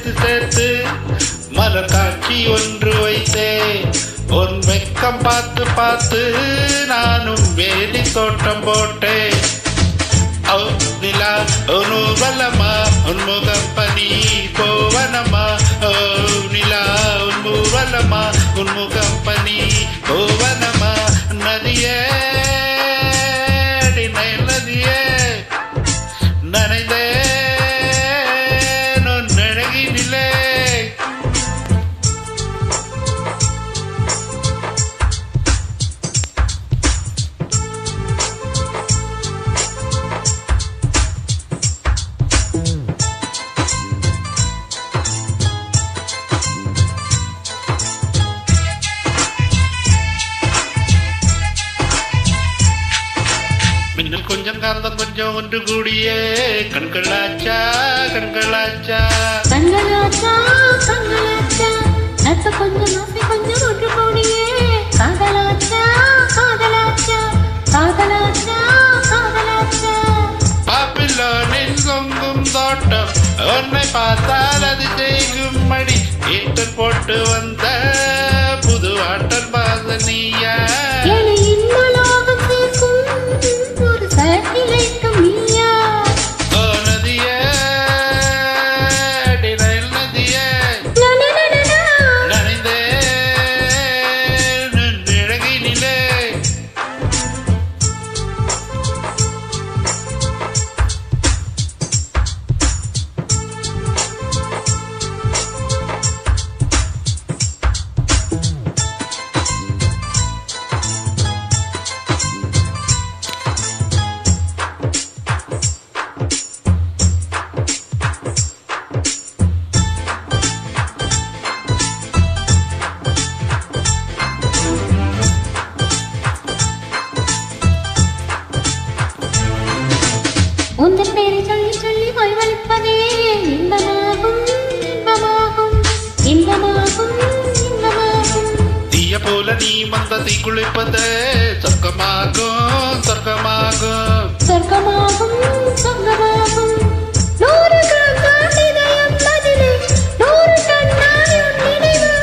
சேர்த்து சேர்த்து மலர் காட்சி ஒன்று வைத்தேன். உன் வெக்கம் பார்த்து பார்த்து நானும் வேலி தோட்டம் போட்டேன். நிலா நூவலமா உன்முகம் பனி கோவனமா. நிலா நூவலமா உன்முகம் பனி கோவனமா. நதியே நதியே நனைந்தே நழகினிலே. மின்னல் கொஞ்சம் காந்தம் கொஞ்சம் ஒன்று கூடியே கண்களாச்சா கண்களாச்சா கண்களாச்சா கண்களாச்சா நட்பு கொஞ்சம் ஆசை கொஞ்சம் ஒன்று கூடியே காதலாச்சா காதலாச்சா காதலாச்சா காதலாச்சா. பாப்பிலோனின் சொங்கும் தோட்டம் உன்னை பார்த்தால் அது செய்கும் மடி. ஈட்டர் போட்டு வந்த புது ஆட்டம் பாசனியா. உந்தன் பேரை சொல்லி சொல்லி வாழ்வழிப்பதே இன்பமாகும் இன்பமாகும் இன்பமாகும் இன்பமாகும். தீய போல நீ வந்த தீ குளிப்பது சொர்க்கமாகும் சொர்க்கமாகும் சொர்க்கமாகும் சொர்க்கமாகும். 100 கிராம் இதயம் மதிலே 100 கண்ணாடி நினைவு.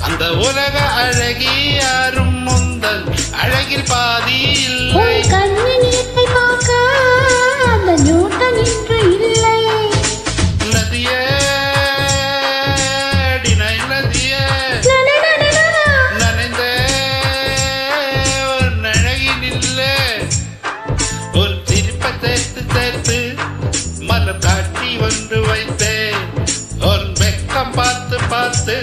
அந்த உலக அழகி யாரும் முந்தல் அழகில் பாதி இல்லை. கண்ணியத்தை பார்க்க அந்த நியூட்டன் இன்று இல்லை. நதியே நதியே நனைந்தே உன் அழகினில்லை. உன் சிரிப்பை சேர்த்து சேர்த்து மலர் காட்சி ஒன்று வைத்தேன். உன் வெக்கம் பார்த்து பார்த்து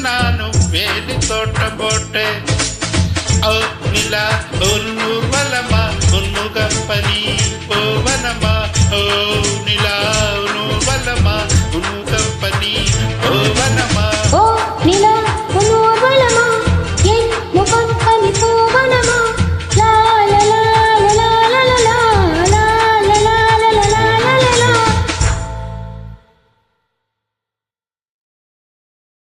நானும் வேலி தோட்டம் போட்டேன். நிலா ஒரு நூவலமா உன்முகம் பனி கோவனமா. நிலா நூவலமா உன்முகம்